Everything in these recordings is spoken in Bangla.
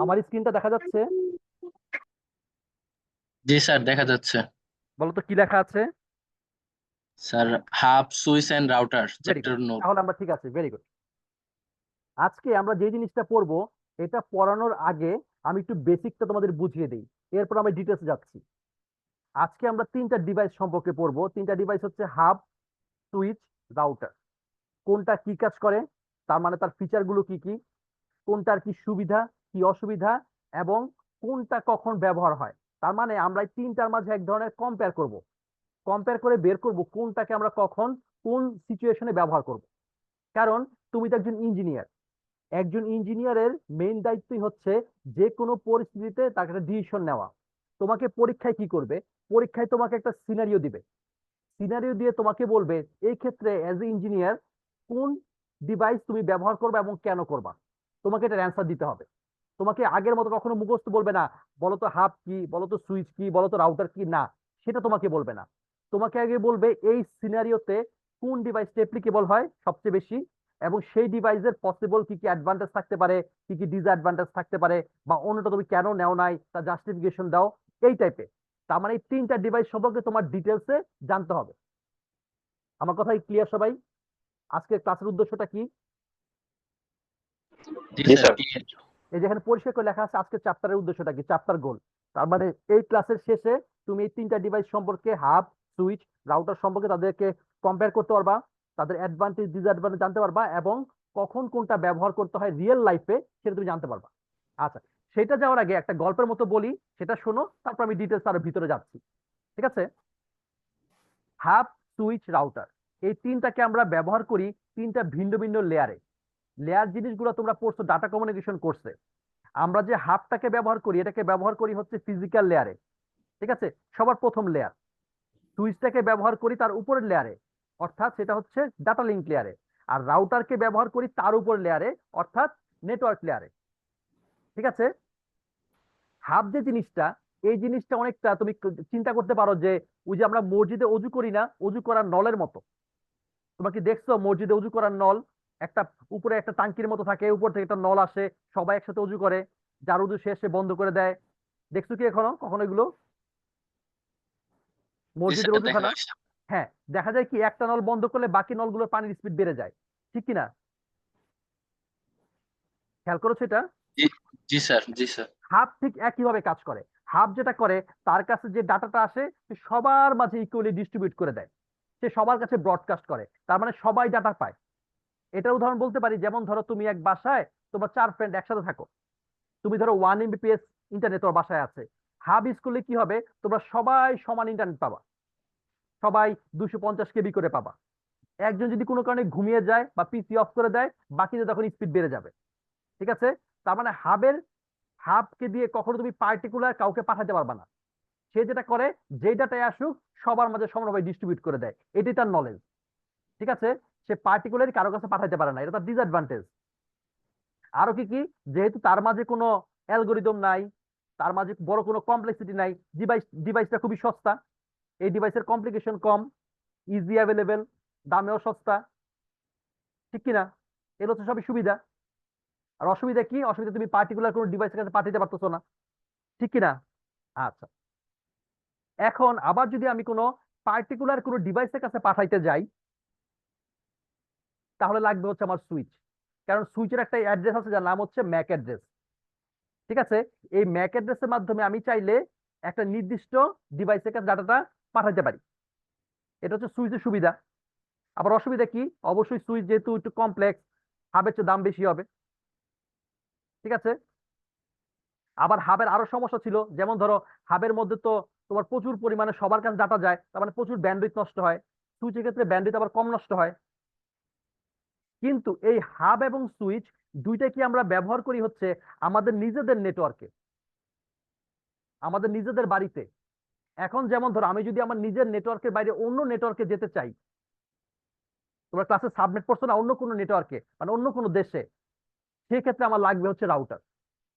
আমার স্ক্রিনটা দেখা যাচ্ছে? জি স্যার, দেখা যাচ্ছে। বলো তো কি লেখা আছে? Sir, hub switch and router very chapter good, note. তাহলে আমরা ঠিক আছে, ভেরি গুড। আজকে আমরা যে জিনিসটা পড়বো, এটা পড়ানোর আগে আমি একটু বেসিকটা তোমাদের বুঝিয়ে দিই, এরপর আমরা ডিটেলস যাচ্ছি। আজকে আমরা তিনটা ডিভাইস সম্পর্কে পড়বো। তিনটা ডিভাইস হচ্ছে হাব, সুইচ, রাউটার। কোনটা কি কাজ করে, তার মানে তার ফিচার গুলো কি কি, কোনটার কি সুবিধা কি অসুবিধা, এবং কোনটা কখন ব্যবহার হয়। তার মানে আমরা এই তিনটার মাঝে এক ধরনের কম্পেয়ার করব। কম্পেয়ার করে বের করব কোনটাকে আমরা কখন কোন সিচুয়েশনে ব্যবহার করব। কারণ তুমি তো একজন ইঞ্জিনিয়ার। একজন ইঞ্জিনিয়ারের মেইন দায়িত্বই হচ্ছে যে কোনো পরিস্থিতিতে তাকে একটা ডিসিশন নেওয়া। তোমাকে পরীক্ষায় কি করবে, পরীক্ষায় তোমাকে একটা সিনারিও দিবে। সিনারিও দিয়ে তোমাকে বলবে এই ক্ষেত্রে অ্যাজ এ ইঞ্জিনিয়ার কোন ডিভাইস তুমি ব্যবহার করবে এবং কেন করবা। তোমাকে এটার অ্যান্সার দিতে হবে। তোমাকে আগের মতো কখনো মুখস্থ বলবে না, বলতো হাব কি, বলতো সুইচ কি, বলতো রাউটার কি, না, সেটা তোমাকে বলবে না। তোমাকে আগে বলবে এই সিনারিওতে কোন ডিভাইসটা অ্যাপ্লিকেবল হয় সবচেয়ে বেশি, এবং সেই ডিভাইসের পসিবল কি কি অ্যাডভান্টেজ থাকতে পারে, কি কি ডিসঅ্যাডভান্টেজ থাকতে পারে, বা অন্যটা তুমি কেন নেও নাই তা জাস্টিফিকেশন দাও, এই টাইপের। তার মানে এই তিনটা ডিভাইস সম্পর্কে তোমার ডিটেলসে জানতে হবে। আমার কথাই ক্লিয়ার সবাই? আজকের ক্লাসের উদ্দেশ্যটা কি? জি জি স্যার, স্যার। ক্লিয়ার। এই যেখানে পরিষ্কার করে লেখা আছে আজকের চ্যাপ্টারের উদ্দেশ্যটা কি, চ্যাপ্টার গোল। তার মানে এই ক্লাসের শেষে তুমি এই তিনটা ডিভাইস সম্পর্কে, হাব, সুইচ, রাউটার সম্পর্কে তাদেরকে কম্পেয়ার করতে পারবা, তাদের অ্যাডভান্টেজ ডিসঅ্যাডভান্টেজ জানতে পারবা, এবং কখন কোনটা ব্যবহার করতে হয় রিয়েল লাইফে সেটা তুমি জানতে পারবা। আচ্ছা, সেটা যাওয়ার আগে একটা গল্পের মতো বলি, সেটা শোনো, তারপর আমি ডিটেলস আরো ভিতরে যাচ্ছি। ঠিক আছে? হাব, সুইচ, রাউটার, এই তিনটাকে আমরা ব্যবহার করি তিনটা ভিন্ন ভিন্ন লেয়ারে। লেয়ার জিনিসগুলো তোমরা পড়ছো ডাটা কমিউনিকেশন কোর্সে। আমরা যে হাবটাকে ব্যবহার করি, এটাকে ব্যবহার করি হচ্ছে ফিজিক্যাল লেয়ারে। ঠিক আছে, সবার প্রথম লেয়ার। সুইচটাকে ব্যবহার করি তার উপরের লেয়ারে, অর্থাৎ সেটা হচ্ছে ডাটা লিঙ্ক লেয়ারে। আর রাউটারকে ব্যবহার করি তার উপর লেয়ারে, অর্থাৎ নেটওয়ার্ক লেয়ারে। ঠিক আছে? হাব যে জিনিসটা, এই জিনিসটা অনেকটা তুমি চিন্তা করতে পারো যে ওই যে আমরা মসজিদে অজু করি না, অজু করার নলের মতো। তোমরা কি দেখছো মসজিদে অজু করার নল? একটা উপরে একটা টাঙ্কির মতো থাকে, উপর থেকে একটা নল আসে, সবাই একসাথে অজু করে, যার অজু শেষে বন্ধ করে দেয়। দেখছো কি এখনো কখনো এগুলো জি মসজিদের স্যার, দেখা অজুখানা? হয়েছে। হ্যাঁ, দেখা যায় কি একটা নল বন্ধ করলে বাকি নলগুলোর পানির স্পিড বেড়ে যায়, ঠিক কিনা? খেয়াল করেছো এটা? জি। জি স্যার, জি স্যার। হাব ঠিক একইভাবে কাজ করে। হাব যেটা করে, তার কাছে যে ডাটাটা আসে সে সবার মাঝে ইকুয়ালি ডিস্ট্রিবিউট করে দেয়। সে সবার কাছে ব্রডকাস্ট করে, তার মানে সবাই ডাটা পায়। এটা উদাহরণ বলতে পারি, যেমন ধরো তুমি এক বাসায়, তোমার 4 ফ্রেন্ড একসাথে থাকো। তুমি ধরো 1 Mbps ইন্টারনেট তোমার বাসায় আছে। হাব স্কুলে কি হবে, তোমরা সবাই সমান ইন্টারনেট পাবা, সবাই 250 KB করে পাবা। একজন যদি কোনো কারণে ঘুমিয়ে যায় বা পিসি অফ করে দেয়, বাকিদের তখন স্পিড বেড়ে যাবে। ঠিক আছে? তার মানে হাবকে দিয়ে কখনো তুমি পার্টিকুলার কাউকে পাঠাতে পারবা না। সে যেটা করে, যেই ডাটায় আসুক সবার মাঝে সমানভাবে ডিস্ট্রিবিউট করে দেয়, এটাই তার নলেজ। ঠিক আছে? সে পার্টিকুলার কারো কাছে পাঠাতে পারে না, এটা তার ডিসঅ্যাডভান্টেজ। আরো কি কি, যেহেতু তার মাঝে কোনো অ্যালগোরিদম নাই, তার মাঝে বড় কোনো কমপ্লেক্সিটি নাই, ডিভাইসটা খুবই সস্তা, এই ডিভাইসের কমপ্লিকেশন কম, ইজি অ্যাভেলেবেল, দামেও সস্তা। ঠিক কিনা? এগুলো হচ্ছে সবই সুবিধা। আর অসুবিধা কি, অসুবিধা তুমি পার্টিকুলার কোনো ডিভাইসের কাছে পাঠাতে পারতেছো না। ঠিক কিনা? আচ্ছা, এখন আবার যদি আমি কোনো পার্টিকুলার কোনো ডিভাইসের কাছে পাঠাইতে যাই, তাহলে লাগবে হচ্ছে আমার সুইচ। কারণ সুইচের একটা অ্যাড্রেস আছে যার নাম হচ্ছে ম্যাক অ্যাড্রেস। ঠিক আছে? এই ম্যাক অ্যাড্রেসের মাধ্যমে আমি চাইলে একটা নির্দিষ্ট ডিভাইসের কাছে ডাটাটা পাঠাতে পারি। এটা হচ্ছে সুইচের সুবিধা। আবার অসুবিধা কি, অবশ্যই সুইচ যেহেতু একটু কমপ্লেক্স, হাবের চেয়ে দাম বেশি হবে। ঠিক আছে? আবার হাবের আরো সমস্যা ছিল, যেমন ধরো হাবের মধ্যে তো তোমার প্রচুর পরিমাণে সবার কাছে ডাটা যায়, তার মানে প্রচুর ব্যান্ডউইথ নষ্ট হয়। সুইচের ক্ষেত্রে ব্যান্ডউইথ আবার কম নষ্ট হয়। কিন্তু এই হাব এবং সুইচ দুইটা কি আমরা ব্যবহার করি হচ্ছে আমাদের নিজেদের নেটওয়ার্কে, আমাদের নিজেদের বাড়িতে। এখন যেমন ধরো আমি যদি আমার নিজের নেটওয়ার্কের বাইরে অন্য নেটওয়ার্কে যেতে চাই, তোমরা ক্লাসে সাবনেট পড়ছো না, অন্য কোনো নেটওয়ার্কে মানে অন্য কোনো দেশে, সেক্ষেত্রে আমার লাগবে হচ্ছে রাউটার।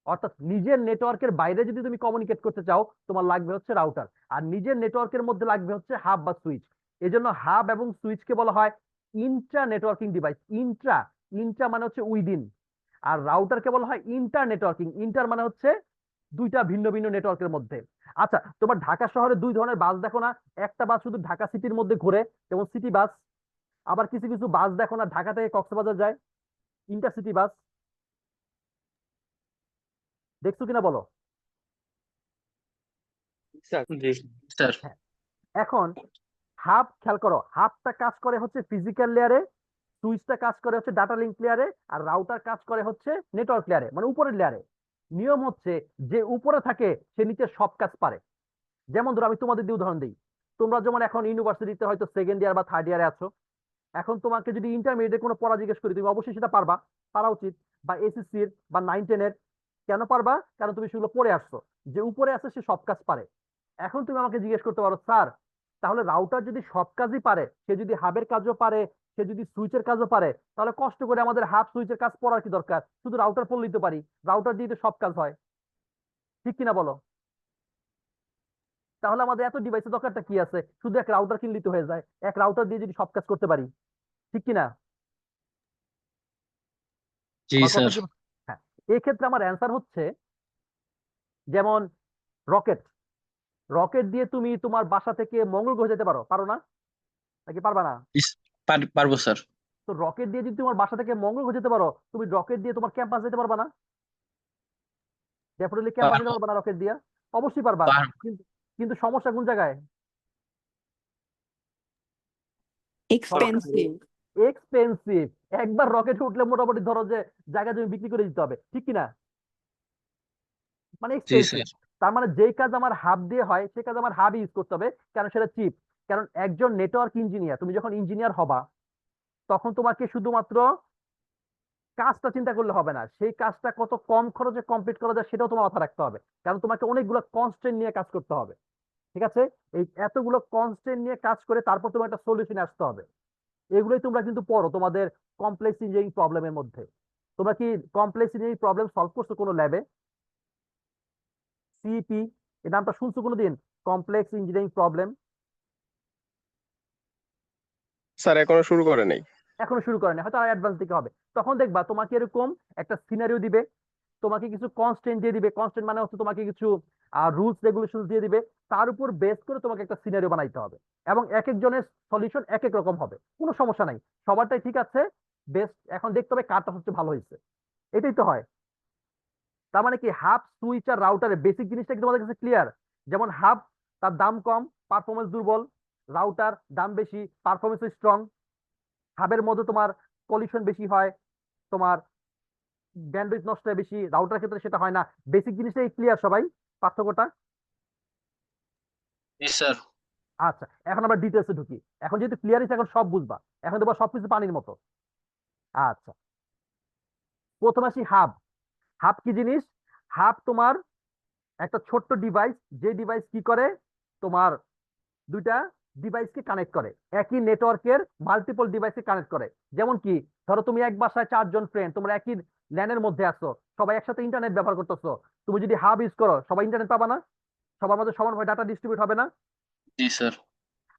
অর্থাৎ নিজের নেটওয়ার্কের বাইরে যদি তুমি কমিউনিকেট করতে চাও, তোমার লাগবে হচ্ছে রাউটার। আর নিজের নেটওয়ার্কের মধ্যে লাগবে হচ্ছে হাব বা সুইচ। এই জন্য হাব এবং সুইচকে বলা হয় Intra networking device. Intra, Intra মানে হচ্ছে উইদিন, আর রাউটারকে বলা হয় ইন্টার নেটওয়ার্কিং। ইন্টার মানে হচ্ছে দুইটা ভিন্ন ভিন্ন নেটওয়ার্কের মধ্যে। আচ্ছা, তোমার ঢাকা শহরে দুই ধরনের বাস দেখো না? একটা বাস শুধু ঢাকা সিটির মধ্যে ঘোরে, যেমন সিটি বাস। আবার কিছু কিছু বাস দেখো না ঢাকা থেকে কক্সবাজার যায়, ইন্টারসিটি বাস। দেখছো কিনা বলো? জি স্যার। হ্যাঁ। এখন হাব খেয়াল করো, হাবটা কাজ করে হচ্ছে ফিজিক্যাল লেয়ারে, সুইচটা কাজ করে হচ্ছে ডাটা লিঙ্ক লেয়ারে, আর রাউটার কাজ করে হচ্ছে নেটওয়ার্ক লেয়ারে, মানে উপরের লেয়ারে। নিয়ম হচ্ছে যে উপরে থাকে সে নিচে সব কাজ পারে। যেমন ধরো আমি তোমাদের দিয়ে উদাহরণ দিই। তোমরা যেমন এখন ইউনিভার্সিটিতে হয়তো সেকেন্ড ইয়ার বা থার্ড ইয়ারে আছো। এখন তোমাকে যদি ইন্টারমিডিয়েটে কোনো পড়া জিজ্ঞেস করি, তুমি অবশ্যই সেটা পারবা, পারা উচিত। বা এসএসসির বা 9-10-এর। কেন পারবা? কারণ তুমি সেগুলো পড়ে আসছো। যে উপরে আছে সে সব কাজ পারে। এখন তুমি আমাকে জিজ্ঞেস করতে পারো, স্যার তাহলে রাউটার যদি সব কাজই পারে, সে যদি হাবের কাজও পারে, সে যদি সুইচের কাজও পারে, তাহলে কষ্ট করে আমাদের হাব সুইচের কাজ পড়ার কি দরকার? শুধু রাউটার পড়লেই তো পারি, রাউটার দিয়ে তো সব কাজ হয়। ঠিক কিনা বলো? তাহলে আমাদের এত ডিভাইসের দরকারটা কি আছে? শুধু এক রাউটার কিনলেই তো হয়ে যায়, এক রাউটার দিয়ে যদি সব কাজ করতে পারি। ঠিক কিনা? জি আমার কথা স্যার। কি? হ্যাঁ। এই ক্ষেত্রে আমার অ্যান্সার হচ্ছে, যেমন রকেট। রকেট দিয়ে তুমি তোমার বাসা থেকে মঙ্গল গ্রহে যেতে পারো, পারো না? নাকি পারবা না? পারবো স্যার। তো রকেট দিয়ে যদি তোমার বাসা থেকে মঙ্গল গ্রহে যেতে পারো, তুমি রকেট দিয়ে তোমার ক্যাম্পাস যেতে পারবা না? ডেফিনেটলি ক্যাম্পাস যেতে পারবো। পারবা না রকেট দিয়ে? অবশ্যই পারবা। পারবো। কিন্তু কিন্তু সমস্যা কোন জায়গায়? সমস্যা এক্সপেন্সিভ। এক্সপেন্সিভ। একবার রকেটে উঠলে মোটামুটি ধরো যে জায়গা জমি বিক্রি করে দিতে হবে। ঠিক কিনা? মানে জি এক্সপেন্সিভ। স্যার। তার মানে যেই কাজ আমার হাব দিয়ে হয় সে কাজ আমার হাব ইউজ করতে হবে, কারণ সেটা চিপ। কারণ একজন নেটওয়ার্ক ইঞ্জিনিয়ার, তুমি যখন ইঞ্জিনিয়ার হবা তখন তোমাকে শুধুমাত্র কাজটা চিন্তা করলে হবে না, সেই কাজটা কত কম খরচে কমপ্লিট করা যায় সেটাও তোমার মাথায় রাখতে হবে। কারণ তোমাকে অনেকগুলো কনস্ট্রেন্ট নিয়ে কাজ করতে হবে। ঠিক আছে? এই এতগুলো কনস্ট্রেন্ট নিয়ে কাজ করে তারপর তোমার একটা সলিউশনে আসতে হবে। এগুলোই তোমরা কিন্তু পড়ো তোমাদের কমপ্লেক্স ইঞ্জিনিয়ারিং প্রবলেমের মধ্যে। তোমরা কি কমপ্লেক্স ইঞ্জিনিয়ারিং প্রবলেম সলভ করছো কোনো ল্যাবে? সিইপি এই নামটা শুনছো কোনোদিন? Complex engineering problem. স্যার এখনো শুরু করে নাই। এখনো শুরু করেনি, হয়তো আর অ্যাডভান্স দিকে হবে। তখন দেখবা তোমাকে এরকম একটা সিনারিও দিবে, তোমাকে কিছু কনস্ট্রেন্ট দিয়ে দিবে। কনস্ট্রেন্ট মানে হচ্ছে তোমাকে কিছু রুলস রেগুলেশন দিয়ে দিবে। তার উপর বেস করে তোমাকে একটা সিনারিও বানাইতে হবে। এবং এক একজনের সলিউশন এক এক রকম হবে, কোনো সমস্যা নাই, সবারটাই ঠিক আছে। বেস্ট এখন দেখতে হবে কারটা সবচেয়ে ভালো হয়েছে। এটাই তো হয়। তার মানে কি হাব সুইচ আর রাউটারের বেসিক জিনিসটা কি তোমাদের কাছে ক্লিয়ার? যেমন হাব, তার দাম কম, পারফরমেন্স দুর্বল। রাউটার দাম বেশি, পারফরমেন্স স্ট্রং। হাবের মধ্যে তোমার কলিশন বেশি হয়, তোমার ব্যান্ডউইথ নষ্ট হয় বেশি, রাউটার ক্ষেত্রে সেটা হয় না। বেসিক জিনিসটাই ক্লিয়ার সবাই, পার্থক্যটা? জি স্যার। আচ্ছা, এখন আমরা ডিটেলসে ঢুকি। এখন যেহেতু ক্লিয়ার হয়েছে এখন সব বুঝবা, এখন দেখবা সবকিছু পানির মতো। আচ্ছা, প্রথমে আসি হাব। হাব কি জিনিস? হাব তোমার একটা ছোট্ট ডিভাইস, যে ডিভাইস কি করে তোমার দুইটা ডিভাইসকে কানেক্ট করে, একই নেটওয়ার্কের মাল্টিপল ডিভাইসকে কানেক্ট করে। যেমন কি, ধরো তুমি এক বাসায় 4 জন ফ্রেন্ড, তোমরা একই ল্যানের মধ্যে আছো, সবাই একসাথে ইন্টারনেট ব্যবহার করতেছো। তুমি যদি হাব ইউজ করো সবাই ইন্টারনেট পাবা না? সবার মধ্যে সমানভাবে ডাটা ডিস্ট্রিবিউট হবে না? জি স্যার।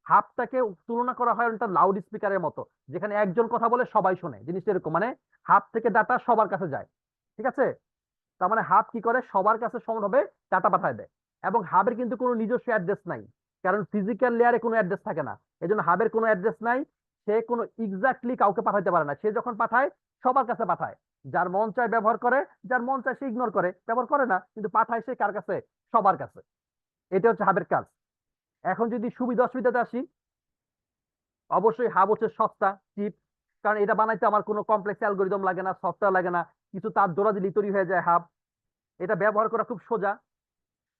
হাবটাকে তুলনা করা হয় একটা লাউড স্পিকারের মতো, যেখানে একজন কথা বলে সবাই শোনে। জিনিসটা এরকম, মানে হাব থেকে ডাটা সবার কাছে যায়। ঠিক আছে? তার মানে হাব কি করে সবার কাছে সমানভাবে ডাটা পাঠায় দেয়। এবং হাবের কিন্তু কোনো নিজস্ব অ্যাড্রেস নাই, কারণ ফিজিক্যাল লেয়ারে কোনো অ্যাড্রেস থাকে না। এই জন্য হাবের কোনো অ্যাড্রেস নাই। সে কোনো এক্স্যাক্টলি কাউকে পাঠাইতে পারে না। সে যখন পাঠায় সবার কাছে পাঠায়। যার মন চায় ব্যবহার করে, যার মন চায় সে ইগনোর করে, ব্যবহার করে না, কিন্তু পাঠায় সে কার কাছে? সবার কাছে। এটা হচ্ছে হাবের কাজ। এখন যদি সুবিধা অসুবিধাতে আসি, অবশ্যই হাব হচ্ছে সস্তা, চিপ। কারণ এটা বানাইতে আমার কোনো কমপ্লেক্স অ্যালগোরিদম লাগে না, সফটওয়্যার লাগে না, কিছু তার জোড়া দিলেই তৈরি হয়ে যায় হাব। এটা ব্যবহার করা খুব সোজা।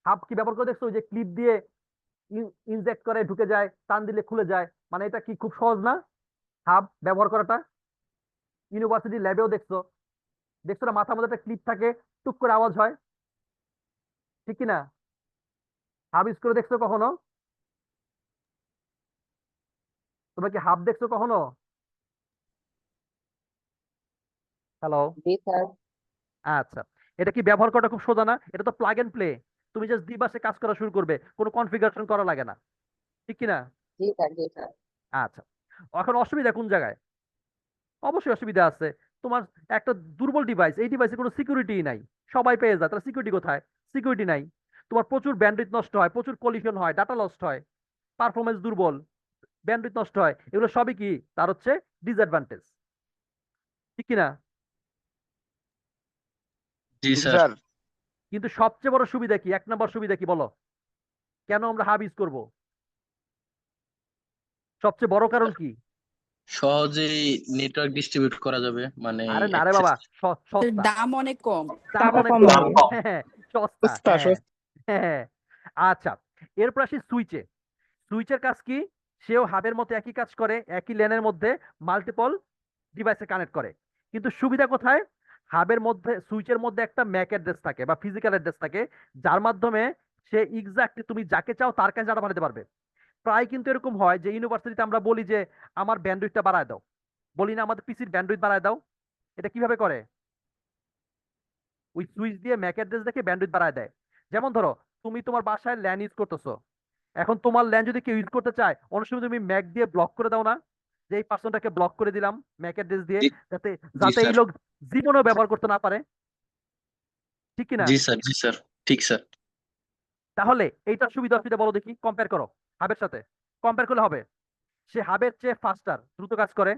হাব কি ব্যবহার করে দেখছো? ওই যে ক্লিপ দিয়ে ইনজেক্ট করে ঢুকে যায়, টান দিলে খুলে যায়, মানে এটা কি খুব সহজ না হাব ব্যবহার করাটা? ইউনিভার্সিটি ল্যাবেও দেখছো, দেখছো না মাথার মধ্যে একটা ক্লিপ থাকে, টুক করে আওয়াজ হয়। ঠিক কিনা? হাব ইউজ করে দেখছো কখনো? তোমরা কি হাব দেখছো কখনো? হ্যালো? জি স্যার। আচ্ছা, এটা কি ব্যবহার করাটা খুব সোজা না? এটা তো প্লাগ এন্ড প্লে। তুমি জাস্ট দিবাসে কাজ করা শুরু করবে, কোনো কনফিগারেশন করা লাগে না। ঠিক কিনা? জি স্যার। জি স্যার। আচ্ছা, এখন অসুবিধা কোন জায়গায়? অবশ্যই অসুবিধা আছে। তোমার একটা দুর্বল ডিভাইস, এই ডিভাইসে কোনো সিকিউরিটি নাই, সবাই পেয়ে যায়, তাহলে সিকিউরিটি কোথায়? সিকিউরিটি নাই। তোমার প্রচুর ব্যান্ডউইথ নষ্ট হয়, প্রচুর কলিশন হয়, ডাটা লস্ট হয়, পারফরমেন্স দুর্বল, ব্যান্ডউইথ নষ্ট হয়, এগুলো সবই কি তার হচ্ছে ডিসঅ্যাডভান্টেজ, ঠিক কিনা? জি জি স্যার। স্যার। কিন্তু সবচেয়ে বড় সুবিধা কি, এক নম্বর সুবিধা কি বলো, কেন আমরা হাব ইউজ করব? সবচেয়ে বড় কারণ কি? সহজেই নেটওয়ার্ক ডিস্ট্রিবিউট করা যাবে, মানে আরে না রে অ্যাক্সেস। বাবা, সস্তা, দাম অনেক কম। দাম টাকা অনেক কম কম, লাগে। হ্যাঁ, সস্তা, সস্তা হ্যাঁ, সস্তা। হ্যাঁ। আচ্ছা, এরপর আসি সুইচে। সুইচের কাজ কি? সেও হাবের মতো একই কাজ করে, একই ল্যানের মধ্যে মাল্টিপল ডিভাইসে কানেক্ট করে। কিন্তু সুবিধা কোথায়? হাবের মধ্যে, সুইচের মধ্যে একটা ম্যাক অ্যাড্রেস থাকে বা ফিজিক্যাল অ্যাড্রেস থাকে, যার মাধ্যমে সে এক্স্যাক্টলি তুমি যাকে চাও তার কাছে ডাটা পাঠাতে পারবে। প্রায় কিন্তু এরকম হয় যে ইউনিভার্সিটিতে আমরা বলি যে আমার ব্যান্ডউইথটা বাড়ায় দাও, বলি না আমাদের পিসির ব্যান্ডউইথ বাড়ায় দাও। এটা কিভাবে করে? ওই সুইচ দিয়ে ম্যাক অ্যাড্রেস দেখে ব্যান্ডউইথ বাড়ায় দেয়। যেমন ধরো, তুমি তোমার বাসায় ল্যান ইউজ করতেছো, এখন তোমার ল্যান যদি কেউ ইউজ করতে চায়, অনেক সময় তুমি ম্যাক দিয়ে ব্লক করে দাও না, যে এই পার্সনটাকে ব্লক করে দিলাম ম্যাক অ্যাড্রেস দিয়ে, জি যাতে জি যাতে এই স্যার। লোক জীবনেও ব্যবহার করতে না পারে, ঠিক কিনা? জি স্যার। জি স্যার। ঠিক স্যার। তাহলে এইটার সুবিধা অসুবিধা বলো দেখি, কম্পেয়ার করো হাবের সাথে। কম্পেয়ার করলে হবে, সে হাবের চেয়ে ফাস্টার, দ্রুত কাজ করে,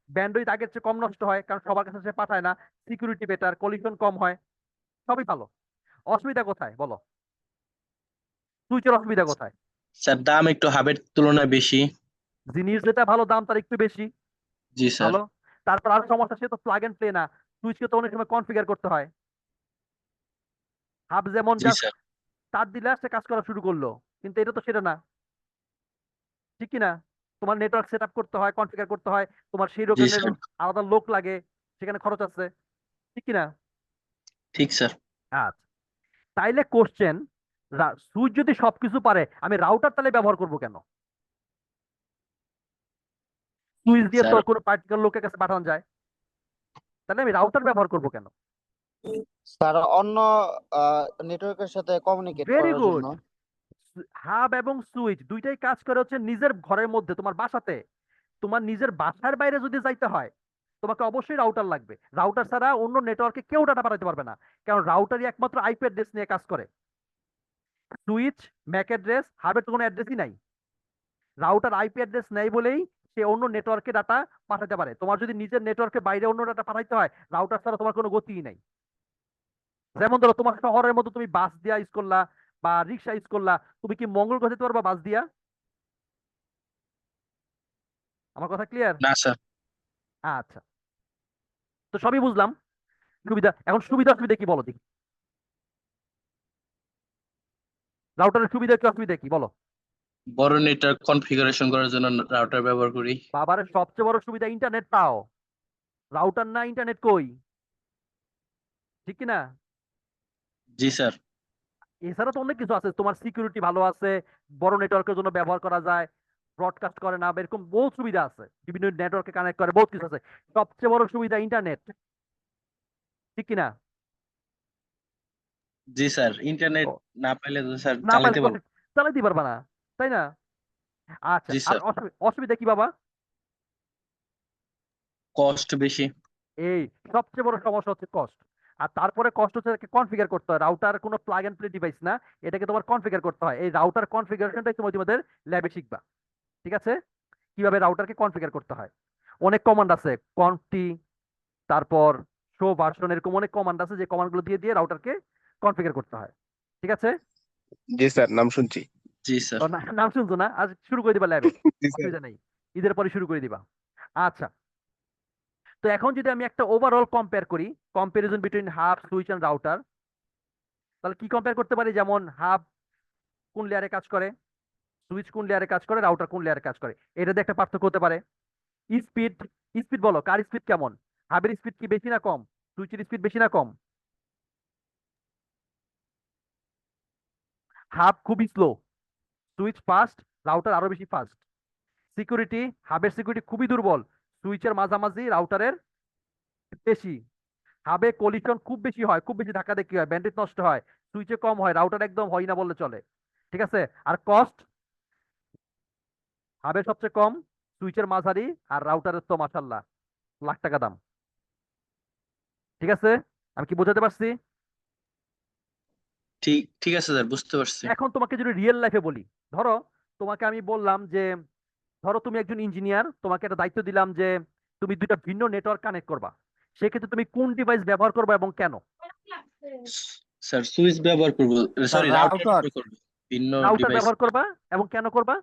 ব্যান্ডউইথ আগের চেয়ে কম নষ্ট হয় কারণ সবার কাছে সে পাঠায় না, সিকিউরিটি বেটার, কলিশন কম হয়, সবই ভালো। অসুবিধা কোথায় বলো? সুইচের অসুবিধা কোথায়? স্যার দাম একটু হাবের তুলনায় বেশি। জিনিস যেটা ভালো দাম তার একটু বেশি, জি স্যার। ভালো। তারপর আর সমস্যা, সে তো প্লাগ এন্ড প্লে না, সুইচকে তো অনেক সময় কনফিগার করতে হয়। হাব যেমন জি জাস্ট স্যার। তার দিলে সে কাজ করা শুরু করলো, কিন্তু এটা তো সেটা না, ঠিক কি না? তোমার নেটওয়ার্ক সেট আপ করতে হয়, কনফিগার করতে হয়, তোমার সেই জি রকমের স্যার। আলাদা লোক লাগে, সেখানে খরচ আছে, ঠিক কি না? ঠিক স্যার। আচ্ছা, তাইলে কোশ্চেন, সুইচ যদি সবকিছু পারে, আমি রাউটার তাহলে ব্যবহার করবো কেন? সুইচ দিয়ে তো স্যার কোনো পার্টিকুলার লোকের কাছে পাঠানো যায়, তাহলে আমি রাউটার ব্যবহার করবো কেন? স্যার অন্য নেটওয়ার্কের সাথে কমিউনিকেট ভেরি করার গুড। জন্য। হাব এবং সুইচ দুইটাই কাজ করে হচ্ছে নিজের ঘরের মধ্যে, তোমার বাসাতে। তোমার নিজের বাসার বাইরে যদি যাইতে হয়, তোমাকে অবশ্যই রাউটার লাগবে। রাউটার ছাড়া অন্য নেটওয়ার্কে কেউ ডাটা পাঠাতে পারবে না, কারণ রাউটারই একমাত্র আইপি অ্যাড্রেস নিয়ে কাজ করে। সুইচ, ম্যাক অ্যাড্রেস, হাবের তো কোনো অ্যাড্রেসই নাই। রাউটার আইপি অ্যাড্রেস নেই বলেই সে অন্য নেটওয়ার্কে ডাটা পাঠাতে পারে। তোমার যদি নিজের নেটওয়ার্কের বাইরে অন্য ডাটা পাঠাইতে হয়, রাউটার ছাড়া তোমার কোনো গতিই নাই। যেমন ধরো, তোমার শহরের মধ্যে তুমি বাস দিয়া ইউজ করলা বা রিক্সা ইউজ করলা, তুমি কি মঙ্গল গ্রহে যেতে পারবা বাস দিয়া? আমার কথা ক্লিয়ার? না স্যার। আচ্ছা, তো সবই বুঝলাম। সুবিধা, এখন সুবিধা অসুবিধা কি বলো দেখি, রাউটারের সুবিধা কি অসুবিধা কি বলো? বড় নেটওয়ার্ক কনফিগারেশন করার জন্য রাউটার ব্যবহার করি। বাবার সবচেয়ে বড় সুবিধা ইন্টারনেট পাও, রাউটার না ইন্টারনেট কই, ঠিক কি না? জি স্যার। এছাড়া তো অনেক কিছু আছে, তোমার সিকিউরিটি ভালো আছে, বড় নেটওয়ার্কের জন্য ব্যবহার করা যায়, ব্রডকাস্ট করে না, এরকম বহুত সুবিধা আছে, বিভিন্ন নেটওয়ার্কে কানেক্ট করে, বহুত কিছু আছে। সবচেয়ে বড় সুবিধা ইন্টারনেট, ঠিক কি না? জি স্যার। ইন্টারনেট ও, না পাইলে তো স্যার না পারলে চালাতে তো পারবো। চালাইতে পারবা না, তাই না? আচ্ছা, জি আর স্যার। অসুবিধা কি বাবা? কস্ট বেশি। এই সবচেয়ে বড় সমস্যা হচ্ছে কস্ট। আর তারপরে কষ্ট হচ্ছে এটাকে কনফিগার করতে হয়, রাউটার কোনো প্লাগ এন্ড প্লে ডিভাইস না, এটাকে তোমার কনফিগার করতে হয়। এই রাউটার কনফিগারেশনটাই তুমি তোমাদের ল্যাবে শিখবা, ঠিক আছে? কিভাবে রাউটারকে কনফিগার করতে হয়। অনেক কমান্ড আছে, কনফটি, তারপর শো ভার্সন, এরকম অনেক কমান্ড আছে, যে কমান্ডগুলো দিয়ে দিয়ে রাউটারকে কনফিগার করতে হয়, ঠিক আছে? জি স্যার, নাম শুনছি। জি স্যার। তো নাম শুনছো না, আজ শুরু করে দিবা ল্যাবে, জি স্যার। অসুবিধা নেই, ঈদের পরে শুরু করে দিবা। আচ্ছা, তো এখন যদি আমি একটা ওভারঅল কম্পেয়ার করি, comparison between hub, switch and router, তাহলে কি কম্পেয়ার করতে পারি? যেমন হাব কোন লেয়ারে কাজ করে, সুইচ কোন লেয়ারে কাজ করে, রাউটার কোন লেয়ারে কাজ করে, এটাতে একটা পার্থক্য হতে পারে। স্পিড, স্পিড বলো, কার স্পিড কেমন? হাবের স্পিড কি বেশি না কম? সুইচের স্পিড বেশি না কম? হাব খুবই স্লো, সুইচ ফাস্ট, রাউটার আরো বেশি ফাস্ট। সিকিউরিটি, হাবের সিকিউরিটি খুবই দুর্বল, সুইচের মাঝামাঝি, রাউটারের বেশি। হাবে কলিশন খুব বেশি হয়, খুব বেশি ধাক্কা দেখি হয়, ব্যান্ডউইথ নষ্ট হয়, সুইচে কম হয়, রাউটার একদম হয় না বললে চলে, ঠিক আছে? আর কস্ট, হাবের সবচেয়ে কম, সুইচের মাঝারি, আর রাউটারের তো মাশাল্লাহ লাখ টাকা দাম। ঠিক আছে? আমি কি বোঝাতে পারছি? ঠিক ঠিক আছে স্যার, বুঝতে পারছি। এখন তোমাকে যদি রিয়েল লাইফে বলি, ধরো তোমাকে আমি বললাম যে ধরো তুমি একজন ইঞ্জিনিয়ার, তোমাকে একটা দায়িত্ব দিলাম যে তুমি দুইটা ভিন্ন নেটওয়ার্ক কানেক্ট করবা। সেক্ষেত্রে তুমি কোন ডিভাইস ব্যবহার করবে এবং কেন? স্যার সুইচ ব্যবহার করব, স্যার সরি রাউটার রাউটার। ব্যবহার করব, ভিন্ন রাউটার ডিভাইস। ব্যবহার করবা এবং কেন করবা?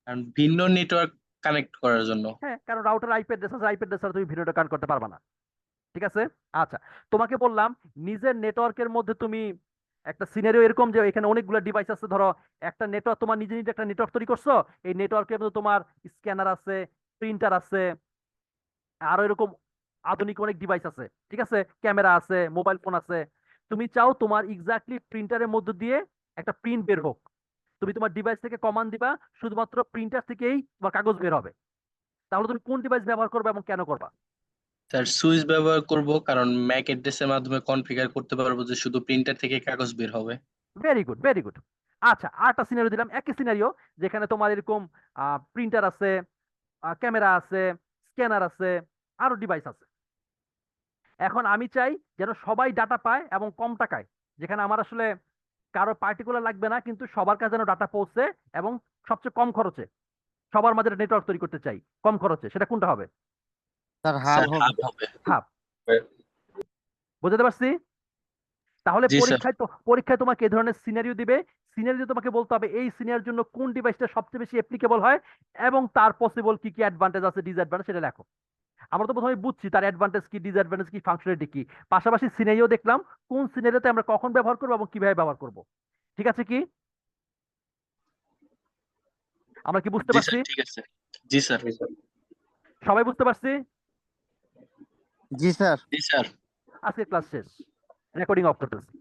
কারণ ভিন্ন নেটওয়ার্ক কানেক্ট করার জন্য। হ্যাঁ, কারণ রাউটার আইপি অ্যাড্রেস আছে, আইপি অ্যাড্রেস তুমি ভিডিওটা কানেক্ট করতে পারবা না। ঠিক আছে? আচ্ছা, তোমাকে বললাম নিজের নেটওয়ার্কের মধ্যে তুমি একটা সিনারিও এরকম যে এখানে অনেকগুলো ডিভাইস আছে, ধরো একটা নেটওয়ার্ক, তোমার নিজে নিজে একটা নেটওয়ার্ক তৈরি করছো। এই নেটওয়ার্কের মধ্যে তোমার স্ক্যানার আছে, প্রিন্টার আছে, আরো এরকম আধুনিক অনেক ডিভাইস আছে। ঠিক আছে? ক্যামেরা আছে, মোবাইল ফোন আছে। তুমি চাও তোমার এক্স্যাক্টলি প্রিন্টারের মধ্যে দিয়ে একটা প্রিন্ট বের হোক। তুমি তোমার ডিভাইস থেকে কমান্ড দিবা, শুধুমাত্র প্রিন্টার থেকেই তোমার কাগজ বের হবে। তাহলে তুমি কোন ডিভাইস ব্যবহার করবে এবং কেন করবা? স্যার সুইচ ব্যবহার করব, কারণ ম্যাক অ্যাড্রেসের মাধ্যমে কনফিগার করতে পারবো যে শুধু প্রিন্টার থেকে কাগজ বের হবে। Very good, very good. আচ্ছা, আরেকটা সিনারিও দিলাম, একই সিনারিও, যেখানে তোমার এরকম প্রিন্টার আছে, ক্যামেরা আছে, স্ক্যানার আছে, আরো ডিভাইস আছে। এখন আমি চাই যেন সবাই ডাটা পায় এবং কম টাকায়, যেখানে আমার আসলে কারো পার্টিকুলার লাগবে না, কিন্তু সবার কাছে যেন ডাটা পৌঁছে এবং সবচেয়ে কম খরচে। সবার মাঝে নেটওয়ার্ক তৈরি করতে চাই কম খরচে। সেটা কোনটা হবে? স্যার হাব স্যার হবে। হাব হবে। হাব। বুঝতে পারছি? তাহলে জি স্যার। পরীক্ষায় তোমাকে এই ধরনের সিনারিও দিবে। সিনারিও তোমাকে বলতে হবে এই সিনারির জন্য কোন ডিভাইসটা সবচেয়ে বেশি অ্যাপ্লিকেবল হয় এবং তার পসিবল কি কি অ্যাডভান্টেজ আছে, ডিসঅ্যাডভান্টেজ, সেটা লেখো। আমরা তো প্রথমে বুঝছি তার অ্যাডভান্টেজ কি, ডিসঅ্যাডভান্টেজ কি, ফাংশনালিটি কি। পাশাপাশি সিনারিও দেখলাম কোন সিনারিওতে আমরা কখন ব্যবহার করবো এবং কিভাবে ব্যবহার করব। ঠিক আছে কি? আমরা কি বুঝতে জি পারছি? স্যার, ঠিক আছে। জি স্যার। সবাই বুঝতে পারছি? জি স্যার। জি স্যার। আজকে ক্লাস শেষ, রেকর্ডিং অফ করতেছি।